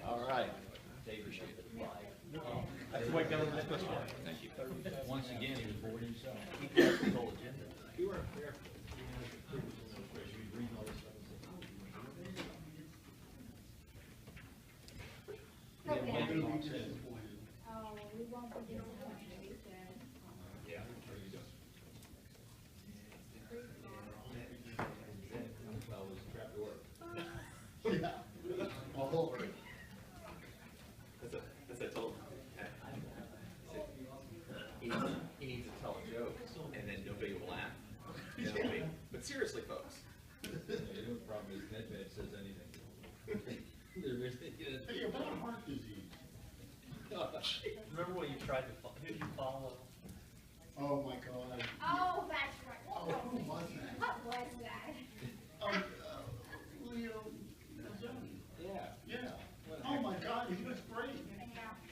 All right. That's the way government's supposed to work. Thank you. Once again, he was bored himself. He passed the whole agenda. You weren't there. Reading all this stuff. Okay. Yeah. Oh, we won't be disappointed, he said. Yeah, there you go. Well, it was a trap door. Yeah. All over it. That's I told him. He needs to tell a joke, and then nobody will laugh. You know what I mean? But seriously, folks. The problem is NetBed says anything. There is, Hey, about heart disease. Remember when you tried to, who did you follow? Oh, my God. Oh, that's right. Oh, who was that? What was that? Leo Mazzoni. yeah, Yeah. Oh, my God, he was great.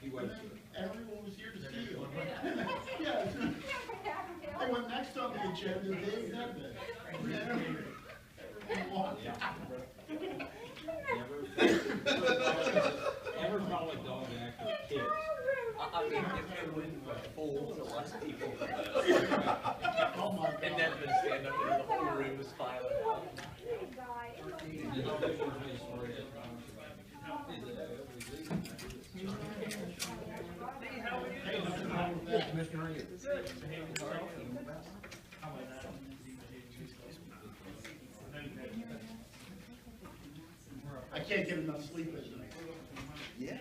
he And was. then everyone was here to see him. Yeah. They went next on the agenda, Dave Nedved. Everyone walked out. Ever follow a dog after kids? I mean, if it wouldn't fool to less people. Oh, my God. And then stand up there, the whole room was filing out. You know, this was his story that Hey, nothing wrong with that. Commissioner Reed. I can't get enough sleep at night. Yeah.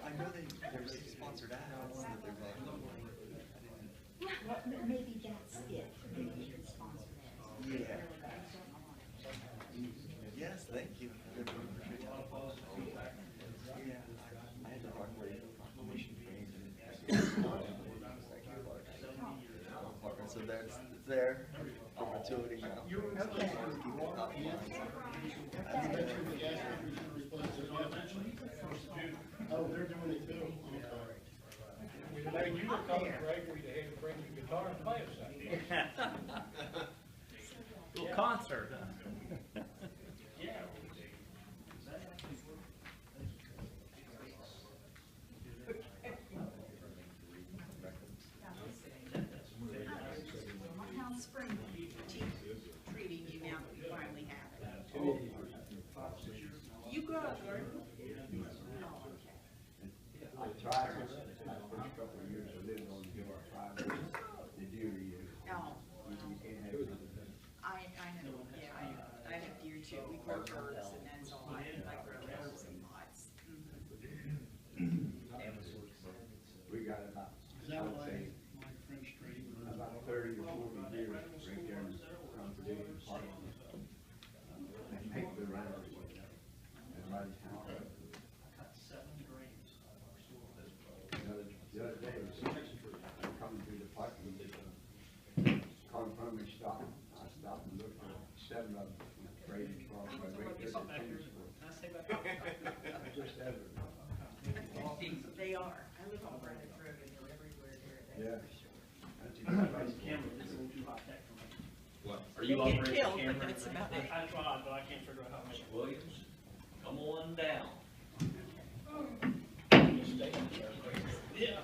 I know there's sponsored ads that they're Well, maybe that's it, maybe you can sponsor that. Yeah. Yes, thank you. Yeah, I had to talk with proclamation training. So that's it's there, perpetuity now. Okay. I bet you the gas station's gonna replace it. Oh, they're doing it too. Hey, you were calling Gregory to have bring your guitar and play us something. Little concert, huh? Yeah. How's spring treating you now that we finally have it? You go, Jordan. I tried this, my first couple of years I lived on the hill, I tried the deer year. Oh, You can't have it. I know, yeah, I have deer too. We grow herbs and that's all I grow herbs and pots. We got about, Is I that would why say, my French trade? about 30 or 40 years right there in Conservation Park. And make the round. And right now. The other day, I'm coming through the park and car in front of me stopped. I stopped and looked at 7 of them trading across my right there. Just ever. They are. I live on Brandon Road and they're everywhere here. Yeah. That's What? Are They you get operating killed, the but camera? that's about it. I tried, but I can't figure out how to make it. Williams, come on down. Yeah.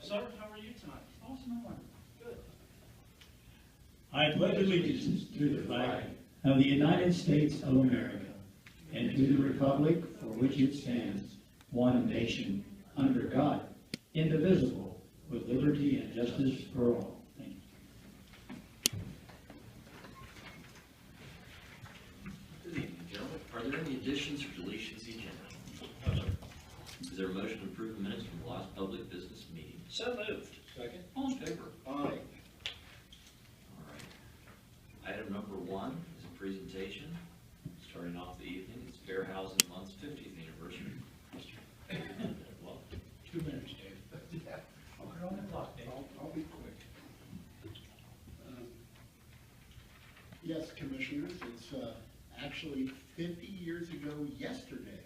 Sir, how are you tonight? Awesome. Good. I pledge allegiance to the flag of the United States of America and to the republic for which it stands, one nation, under God, indivisible, with liberty and justice for all. Thank you. Good evening, gentlemen. Are there any additions or deletions to the agenda? Is there a motion to approve the minutes from the last public business meeting? So moved. Second? All in favor? Aye. All right. Item number 1 is a presentation, starting off the evening. It's Fair Housing Month's 50th anniversary. Well, 2 minutes, Dave. Yeah. We're on the clock, Dave. I'll be quick. Yes, Commissioners, it's actually 50 years ago yesterday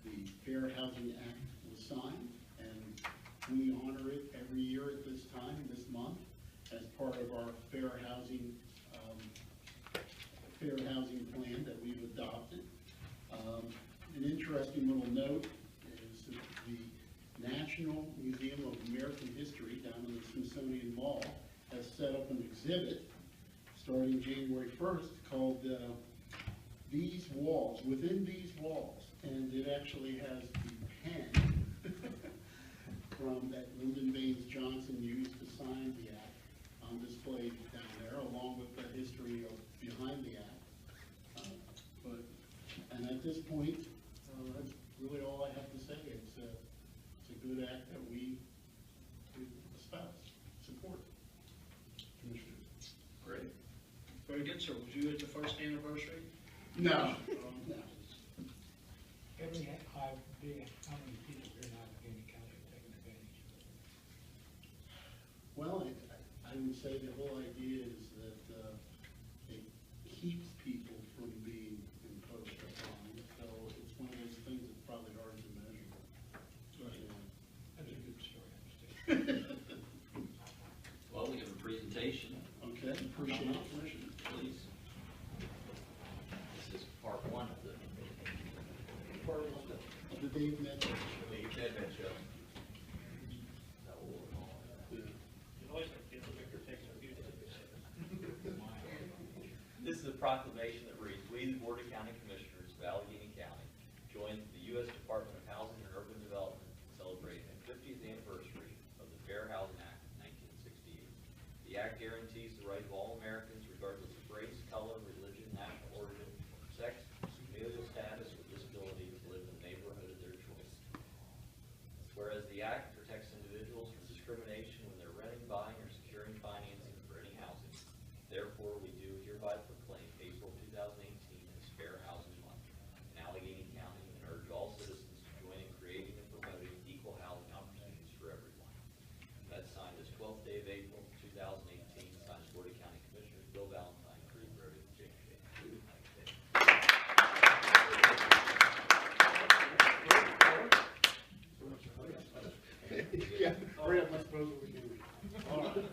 the Fair Housing Act was signed, and we honor it every year at this time, this month, as part of our fair housing plan that we've adopted. An interesting little note is that the National Museum of American History down in the Smithsonian Mall has set up an exhibit starting January 1st called These Walls, Within These Walls. And it actually has the pen from that Lyndon Baines Johnson used to sign the act on display down there, along with the history of behind the act. And at this point, that's really all I have to say. It's a good act that we espouse, support. Commissioner. Great. Very good, sir. Was you at the first anniversary? No. No. How many people here in Allegany County are taking advantage of it? Well, I would say the whole idea is that it keeps people from being imposed upon. So it's one of those things that's probably hard to measure. That's a good story, I understand. Well, we have a presentation. Okay, appreciate it, Commissioner. Please. This is part one of the The Dave Metro. Dave Nedved Show. This is a proclamation that reads, "We, the Board of County Commissioners of Allegany County, join the U.S. Department of Housing and Urban Development in celebrating the 50th anniversary of the Fair Housing Act of 1968. The act guarantees the right of all Americans, regardless of race, color, religion, national origin, sex, familial status, or disability, to live in the neighborhood of their choice. Whereas the act protects individuals from discrimination when they're renting, buying, or securing financing for any housing. Therefore, we do hereby proclaim April 2018 as Fair Housing Month in Allegany County and urge all citizens to join in creating and promoting equal housing opportunities for everyone." That's signed this 12th day of April 2018, signed Board of County Commissioners Bill Valentine, Creed Brody, and Jake Shea. Yeah, hurry up, let's vote what we do. All right.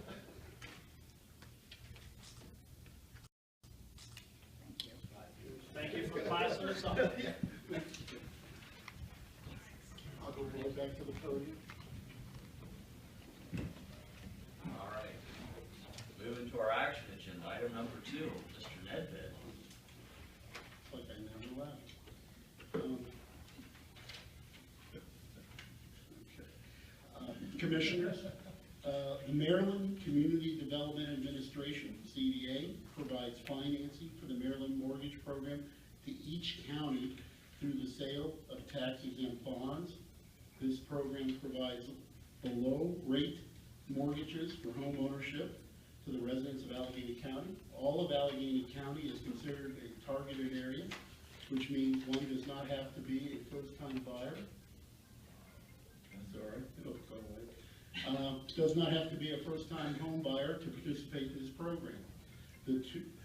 Thank you for passing us on. I'll go right back to the podium. All right. Moving to our action agenda, item number 2, Mr. Nedved. Like I never left. Commissioners, the Maryland Community Development Administration, CDA, provides financing for the Maryland Mortgage Program to each county through the sale of tax-exempt bonds. This program provides below-rate mortgages for home ownership to the residents of Allegany County. All of Allegany County is considered a targeted area, which means one does not have to be a first-time buyer. That's all right, it'll go away. Does not have to be a first-time home buyer to participate in this program. The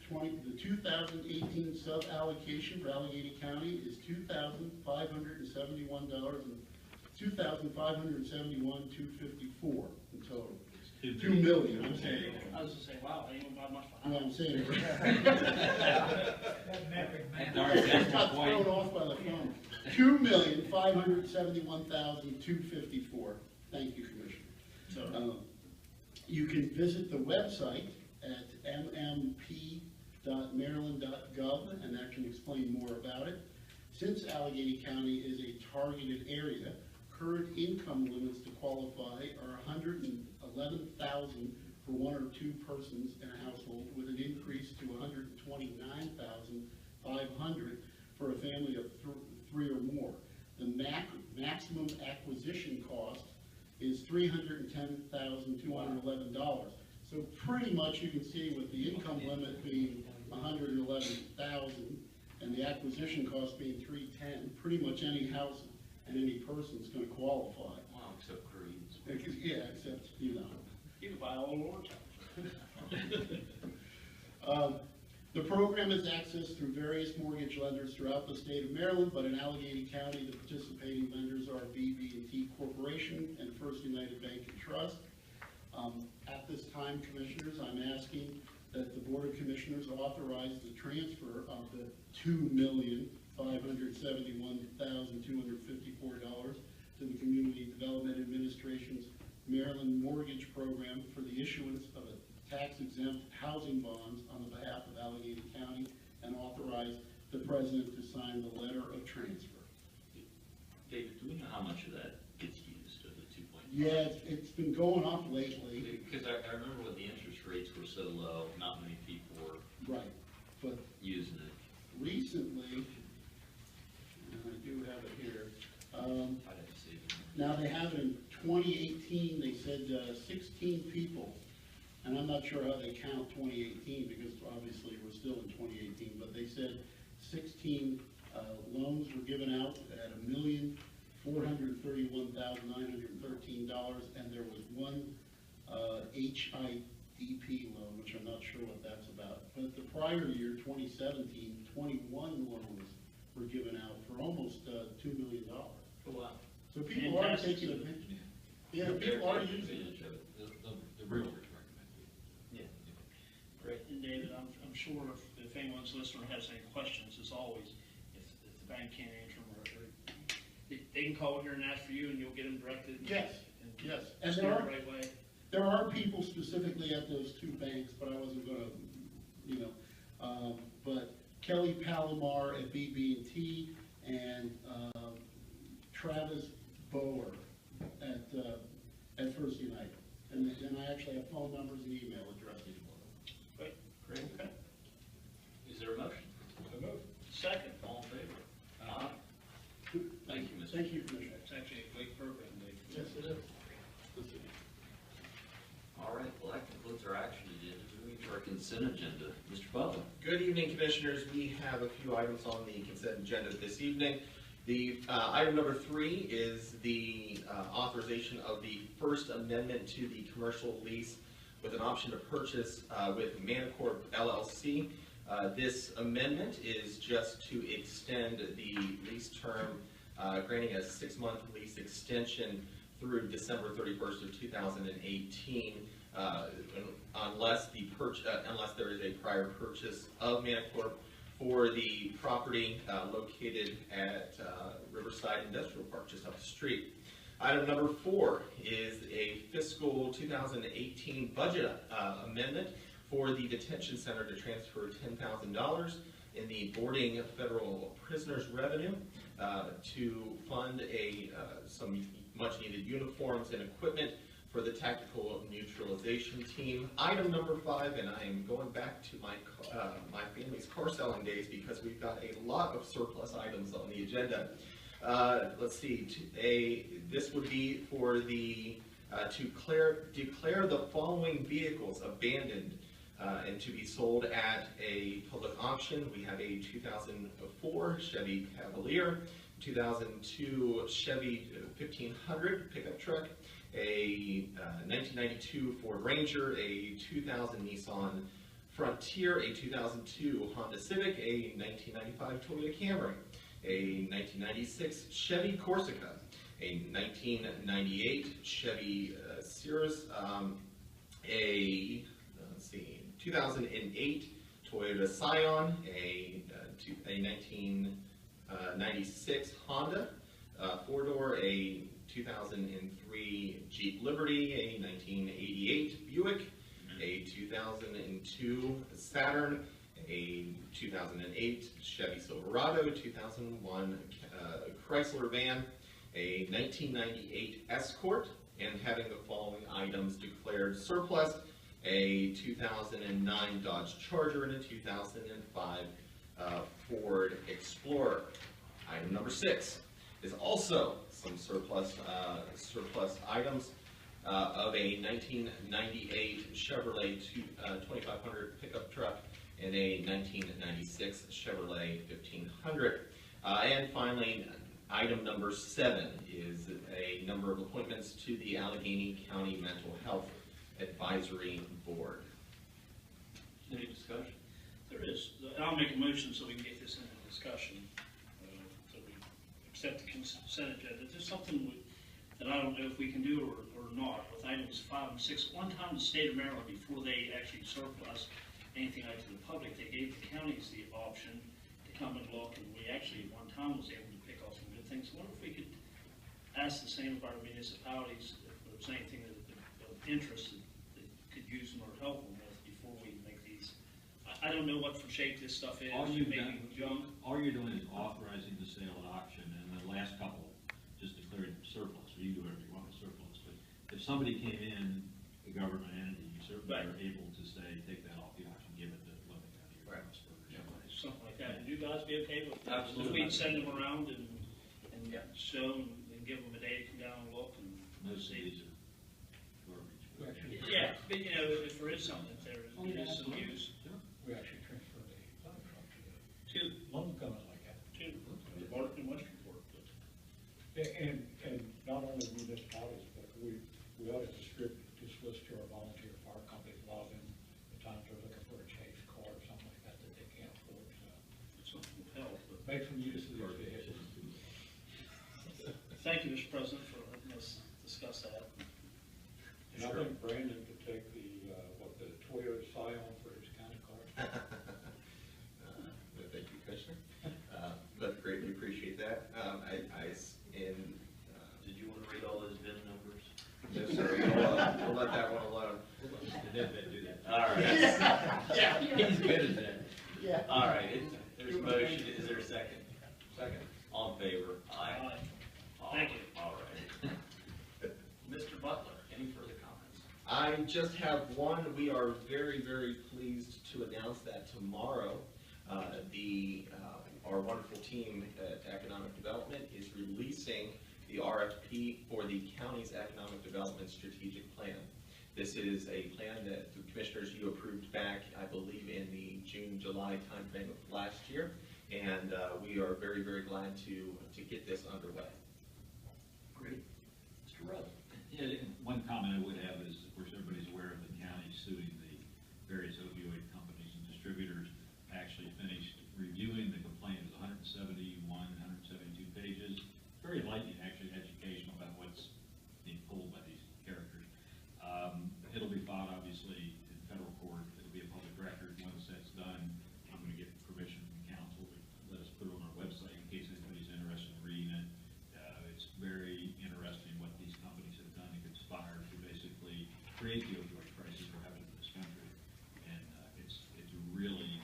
2018 sub-allocation for Allegany County is $2,571,254 in total. 2 million, I'm saying. I was just saying, wow, I ain't gonna buy much behind. No, I'm saying it. That's Got thrown off by the phone. 2,571,254. Thank you, Commissioner. You can visit the website at mmp.maryland.gov, and that can explain more about it. Since Allegany County is a targeted area, current income limits to qualify are $111,000 for 1 or 2 persons in a household, with an increase to $129,500 for a family of 3 or more. The maximum acquisition cost is $310,211. So pretty much you can see with the income limit being $111,000 and the acquisition cost being $310,000, pretty much any house and any person is going to qualify. Wow, except Creed's. Yeah, except, you know. You can buy all the Lord's house. The program is accessed through various mortgage lenders throughout the state of Maryland, but in Allegany County, the participating lenders are BB&T Corporation and First United Bank and Trust. At this time, Commissioners, I'm asking that the Board of Commissioners authorize the transfer of the $2,571,254 to the Community Development Administration's Maryland Mortgage Program for the issuance of a tax-exempt housing bonds on the behalf of Allegany County, and authorize the President to sign the letter of transfer. David, do we know how much of that gets used of the 2.5? Yeah, it's been going up lately. Because I remember when the interest rates were so low, not many people were Right, but using it. recently, and I do have it here, I didn't see it. now they have it in 2018, they said 16 people, and I'm not sure how they count 2018, because obviously we're still in 2018, but they said 16 loans were given out at $1,431,913, and there was one HIDP loan, which I'm not sure what that's about. But the prior year, 2017, 21 loans were given out for almost $2 million. Oh, wow. So people are Fantastic. taking advantage. Yeah, people are using it. The realtors recommend it. Yeah. Great. And David, I'm sure if anyone's listening has any questions, as always, if the bank can't answer them, or they can call here and ask for you, and you'll get them directed. Yes, And yes. And steer there the are, right way. there are people specifically at those two banks, but I wasn't gonna, but Kelly Palomar at BB&T and Travis Bower at First United. And I actually have phone numbers and email addresses for them. Great. Great. Okay. Is there a motion? So move. Second. All in favor? Aye. Thank you, Mr. Thank you, Commissioner. It's actually a great program, Dave. Yes, it is. All right, well, that concludes our action agenda. Moving to our consent agenda. Mr. Butler. Good evening, Commissioners. We have a few items on the consent agenda this evening. The item number 3 is the authorization of the First Amendment to the commercial lease with an option to purchase with Manicorp LLC. This amendment is just to extend the lease term, granting a 6-month lease extension through December 31st of 2018, unless there is a prior purchase of Manicorp for the property located at Riverside Industrial Park, just up the street. Item number 4 is a fiscal 2018 budget amendment for the detention center to transfer $10,000 in the boarding federal prisoners revenue to fund some much-needed uniforms and equipment for the tactical neutralization team. Item number 5, and I am going back to my family's car selling days because we've got a lot of surplus items on the agenda. Let's see, this would be for the, to declare the following vehicles abandoned and to be sold at a public auction. We have a 2004 Chevy Cavalier, 2002 Chevy 1500 pickup truck, a 1992 Ford Ranger, a 2000 Nissan Frontier, a 2002 Honda Civic, a 1995 Toyota Camry, a 1996 Chevy Corsica, a 1998 Chevy Cirrus, a 2008 Toyota Scion, a 1996 Honda 4-door, a 2003 Jeep Liberty, a 1988 Buick, a 2002 Saturn, a 2008 Chevy Silverado, 2001 Chrysler van, a 1998 Escort, and having the following items declared surplus: a 2009 Dodge Charger and a 2005 Ford Explorer. Item number 6 is also some surplus items of a 1998 Chevrolet 2500 pickup truck and a 1996 Chevrolet 1500. And finally, item number 7 is a number of appointments to the Allegany County Mental Health Advisory Board. Any discussion? There is. this, I'll make a motion so we can get this into discussion, so we accept the consent agenda. There's something that I don't know if we can do or not with items 5 and 6. One time the state of Maryland, before they actually surplus anything out to the public, they gave the counties the option to come and look, and we actually at one time was able to pick off some good things. I wonder if we could ask the same of our municipalities if there's anything of interest that could use them or help them with before we make these. I don't know what for shape this stuff is. All you've Maybe done, junk. all you're doing is authorizing the sale at auction, and the last couple just declared surplus, so you can do whatever you want with surplus. But if somebody came in, the government entity, you certainly Right. are able to say, take that off the auction, give it to Lebanon County or Right. Roxbury. Something like that. Would you guys be okay with that? Absolutely. We'd send them around and Yeah. show them and give them a day to come down and look and Most of see. these are garbage. Yeah, but you know, if there is something there is some use. We actually transferred a fire truck to To London Company like that. the Barton and Westernport. And not only municipalities, but we ought to distribute this list to our volunteer fire companies, a lot of them, the times they're looking for a chase car or something like that they can't afford, so. Something will help. But Make some use of these vehicles. thank you, Mr. President, for letting us discuss that. And I think Brandon could take the, the Toyota Scion for his county car. Thank you, Commissioner. But greatly appreciate that. Did you want to read all those VIN numbers? No, sir, we'll let that one alone. The Nedved do that. All right. Yeah. He's good at that. Yeah. All right, there's a motion, is there a second? Second. All in favor? Aye. Thank you. All right. Mr. Butler, any further comments? I just have one. We are very, very pleased to announce that tomorrow, our wonderful team at Economic Development is releasing the RFP for the county's Economic Development Strategic Plan. This is a plan that the commissioners, you approved back, I believe, in the June, July timeframe of last year, and we are very, very glad to get this underway. Great. Mr. Rudd? Yeah, one comment I would have is, of course, everybody's aware of the county suing the various opioid companies and distributors. Actually finished reviewing the complaint. It was 171, 172 pages. Very lightly, actually, educational about what's being pulled by these characters. It'll be filed, obviously, in federal court. It'll be a public record. Once that's done, I'm going to get permission from council to let us put it on our website in case anybody's interested in reading it. It's very interesting what these companies have done to conspire to basically create the opioid crisis we're having in this country. And it's really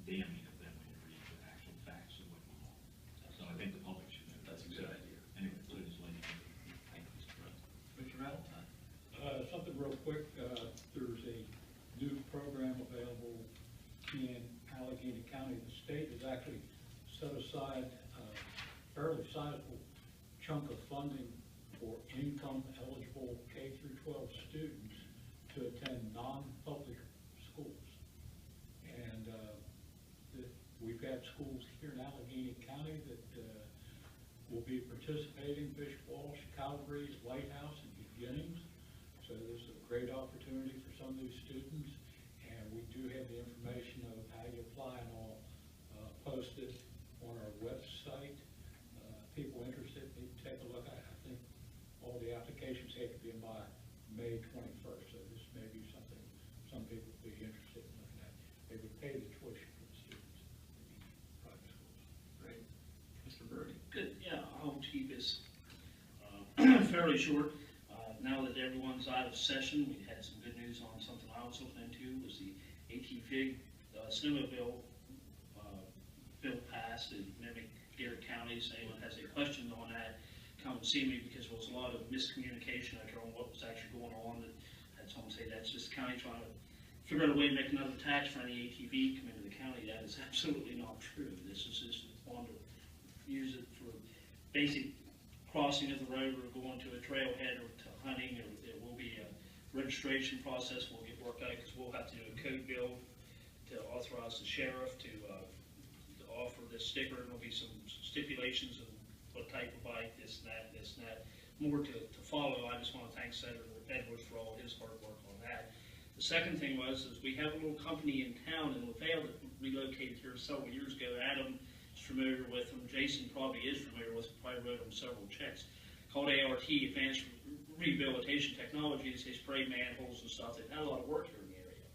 damning of them when you read the actual facts of what went on. So I think the public should know. That's a good idea. Anyway, so just let you know. Thank you, Mr. Rudd. Mr. Valentine? Something real quick, there's a new program available in Allegheny County. The state has actually set aside a fairly sizable chunk of funding for income-eligible K through 12 students to attend non-public schools. And we've got schools here in Allegheny County that will be participating: Bishop Walsh, Calvary's, Lighthouse, and Beginnings. So this is a great opportunity for some of these students, and we do have the information of how you apply and all posted on our website. People interested need to take a look. I think all the applications have to be in by May 21st, so this may be something some people would be interested in looking at. They would pay the tuition for the students in these private schools. Great. Mr. Birdie? Good, yeah, I'll keep this fairly short. Now that everyone's out of session, we had some good news on something I was looking into, was the ATV snowmobile bill passed in many Garrett counties. Anyone has any questions on that, come and see me, because there was a lot of miscommunication out there on what was actually going on. That had someone say that's just the county trying to figure out a way to make another tax for any ATV come into the county. That is absolutely not true. This is just wanting to use it for basic crossing of the road or going to a trailhead or to hunting. Or there will be a registration process will get worked out, because we'll have to do a code bill to authorize the sheriff to offer this sticker. And there'll be some stipulations of what type of bike, this and that, more to follow. I just want to thank Senator Edwards for all his hard work on that. The second thing is we have a little company in town in LaVale that relocated here several years ago. Adam is familiar with them. Jason probably is familiar with them, probably wrote them several checks. Called ART, Advanced Rehabilitation Technologies. They spray manholes and stuff. They've had a lot of work here in the area.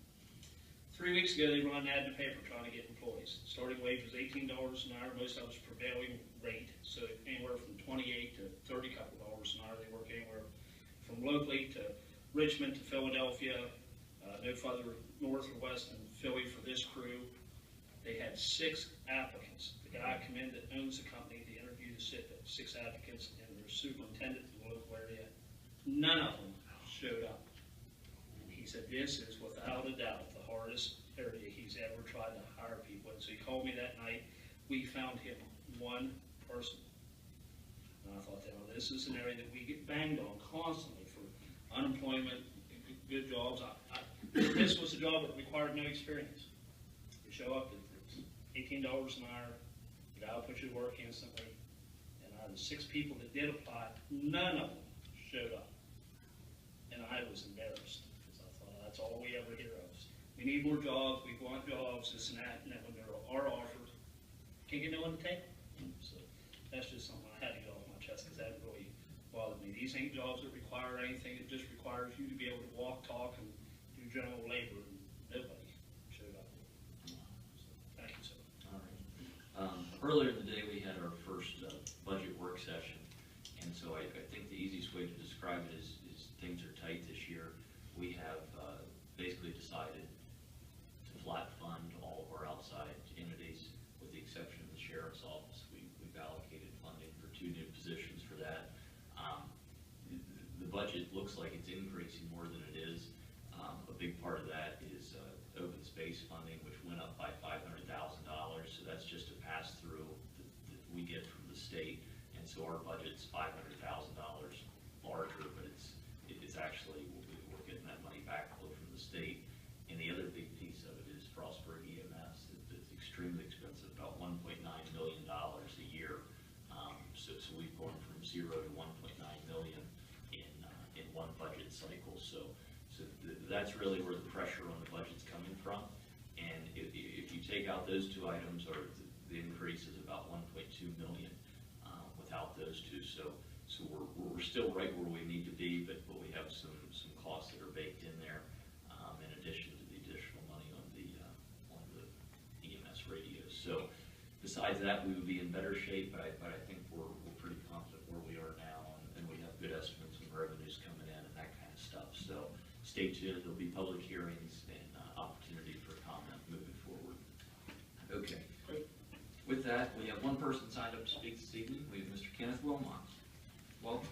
3 weeks ago, they run an ad in the paper trying to get employees. Starting wage was $18 an hour. Most of it's prevailing rate, so anywhere from $28 to $30 couple dollars an hour. They work anywhere from locally to Richmond to Philadelphia, no further north or west than Philly for this crew. They had 6 applicants. The guy come in that owns the company, they interviewed the 6 applicants, and their superintendent in the local area. None of them showed up. And he said, this is without a doubt the hardest area he's ever tried to hire people in. So he called me that night. We found him one person. And I thought, well, this is an area that we get banged on constantly for unemployment, good jobs. This was a job that required no experience. You show up, it's $18 an hour, the guy will put you to work instantly. And out of the 6 people that did apply, none of them showed up. And I was embarrassed, because I thought, that's all we ever hear of. We need more jobs, we want jobs, this and that, and then when there are offered, can't get no one to take them. So that's just something I had to get off my chest, because that really bothered me. These ain't jobs that require anything, it just requires you to be able to walk, talk, and do general labor, and nobody showed up. So, thank you, sir. All right. Earlier in the day, we had our first budget work session, and so I think the easiest way to describe it is things are tight this year. We have basically decided to flat fund all of our outside entities, with the exception of the sheriff's office. We've allocated funding for 2 new positions for that. The budget looks like it's increasing more than it is. A big part of that is open space funding, which went up by $500,000. So that's just a pass through that we get from the state, and so our budget's $500,000 larger, but it's actually we're getting that money back from the state. And the other big piece of it is Frostburg EMS. It's extremely expensive, about $1.9 million a year. So we've gone from 0 to 1.9 million in one budget cycle. So that's really where the pressure on the budget's coming from. And if you take out those 2 items, or the increase is about 1.2 million without those 2. So we're still right where we need to be, but we have some costs that are baked in there, in addition to the additional money on the EMS radios. So besides that, we would be in better shape, but I think we're pretty confident where we are now, and we have good estimates of revenues coming in and that kind of stuff. So stay tuned. There'll be public hearings and opportunity for comment moving forward. Okay. With that, we have one person signed up to speak this evening. We have Mr. Kenneth Wilmot. Welcome.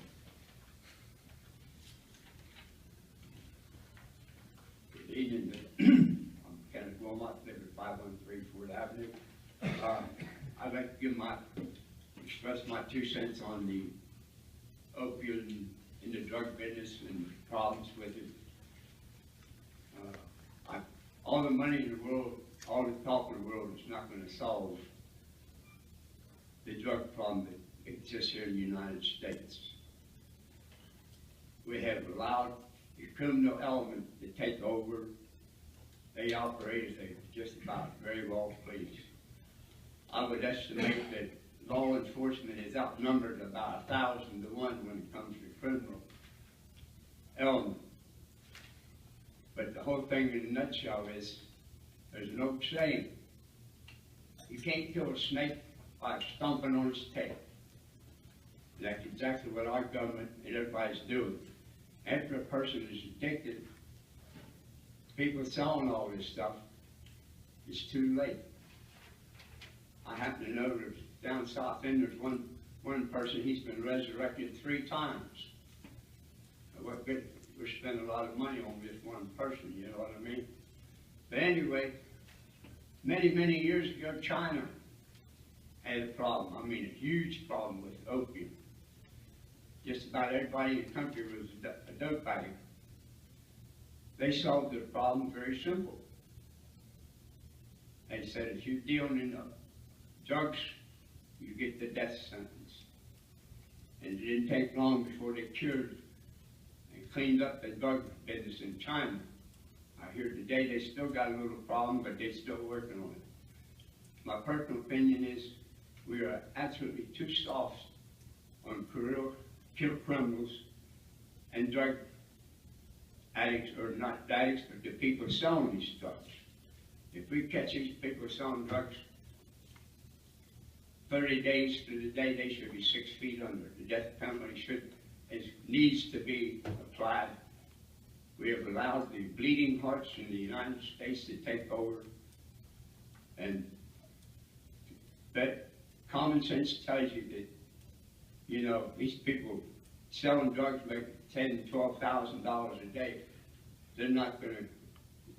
Good evening. I'm Kenneth Wilmot, live at 513 Ford Avenue. I'd like to express my 2 cents on the opioid in the drug business and problems with it. All the money in the world, all the talk in the world is not going to solve the drug problem that exists here in the United States. We have allowed the criminal element to take over. They operate as they just about very well please. I would estimate that law enforcement is outnumbered about 1,000 to 1 when it comes to criminal element. But the whole thing in a nutshell is, there's no saying. You can't kill a snake by stomping on its tail. And that's exactly what our government and everybody's doing. After a person is addicted, people selling all this stuff, it's too late. I happen to know that down south end there's one person, he's been resurrected 3 times. What good? We're spending a lot of money on this one person, you know what I mean? But anyway, many years ago, China had a problem. I mean, a huge problem with opium. Just about everybody in the country was a dope addict. They solved the problem very simple. They said, if you're dealing in drugs, you get the death sentence. And it didn't take long before they cured and cleaned up the drug business in China. I hear today they still got a little problem, but they're still working on it. My personal opinion is we are absolutely too soft on criminals and drug addicts, or not addicts, but the people selling these drugs. If we catch these people selling drugs, 30 days to the day, they should be 6 feet under. The death penalty needs to be applied. We have allowed the bleeding hearts in the United States to take over, and that common sense tells you that, you know, these people selling drugs make $10,000 to $12,000 a day. They're not going to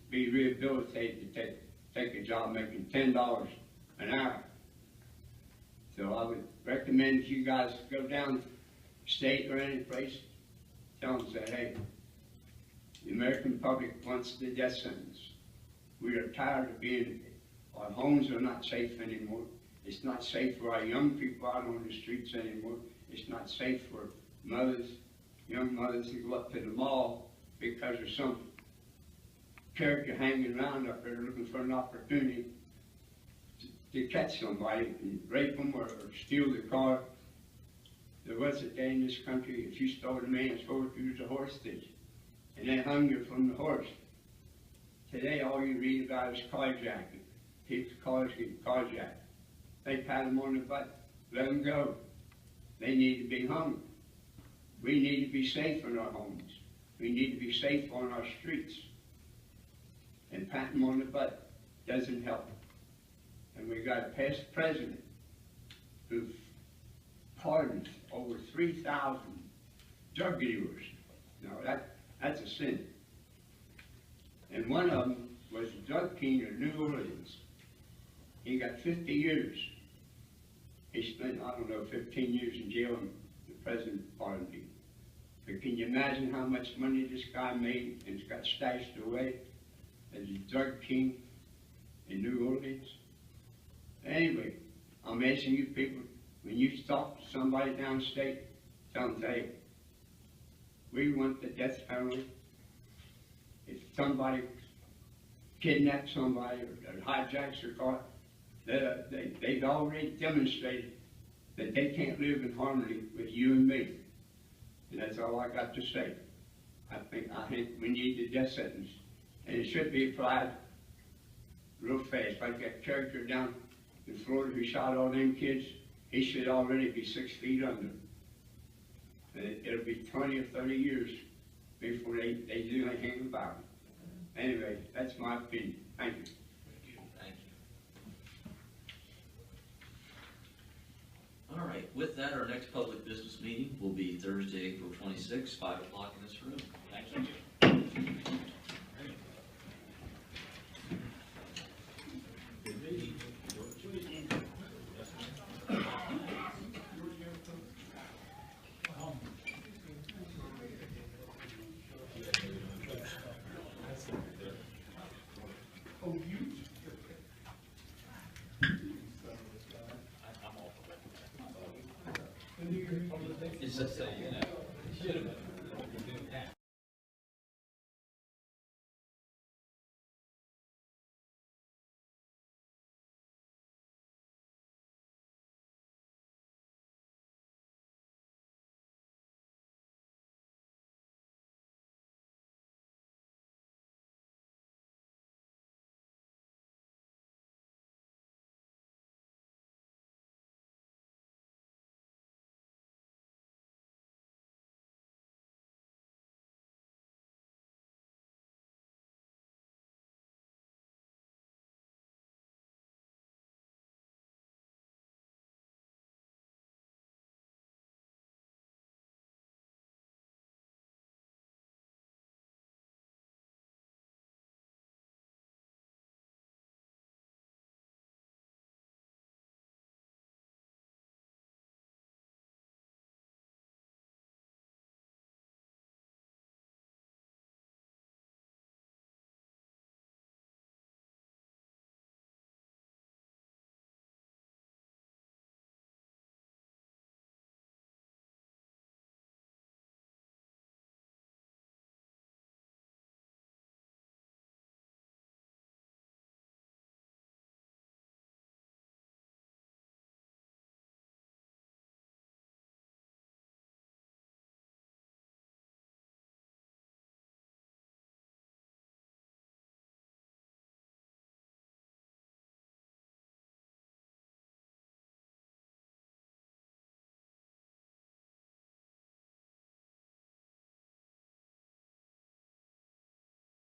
be rehabilitated to take a job making $10 an hour. So I would recommend if you guys go down state or any place, tell them, say, hey, the American public wants the death sentence. We are tired of our homes are not safe anymore. It's not safe for our young people out on the streets anymore. It's not safe for mothers, young mothers who go up to the mall because there's some character hanging around up there looking for an opportunity to catch somebody and rape them or steal the car. There was a day in this country, if you stole a man's horse, you was a horse thief, and they hung you from the horse. Today, all you read about is carjacking. People's cars get carjacked. They pat them on the butt, let them go. They need to be hung. We need to be safe in our homes. We need to be safe on our streets. And pat them on the butt doesn't help. And we got a past president who pardoned over 3,000 drug dealers. Now that's a sin. And one of them was the drug king of New Orleans. He got 50 years. He spent, I don't know, 15 years in jail, and the president pardoned him. But can you imagine how much money this guy made and it's got stashed away as a drug king in New Orleans? Anyway, I'm asking you people, when you talk to somebody downstate, tell them, hey, we want the death penalty. If somebody kidnaps somebody or hijacks their car, they've already demonstrated that they can't live in harmony with you and me. And that's all I got to say. I think we need the death sentence. And it should be applied real fast. Like that character down in Florida who shot all them kids, he should already be 6 feet under. And it'll be 20 or 30 years before they do anything about it. Anyway, that's my opinion. Thank you. Thank you. All right, with that, our next public business meeting will be Thursday, April 26th, 5 o'clock in this room. Thank you. Oh, you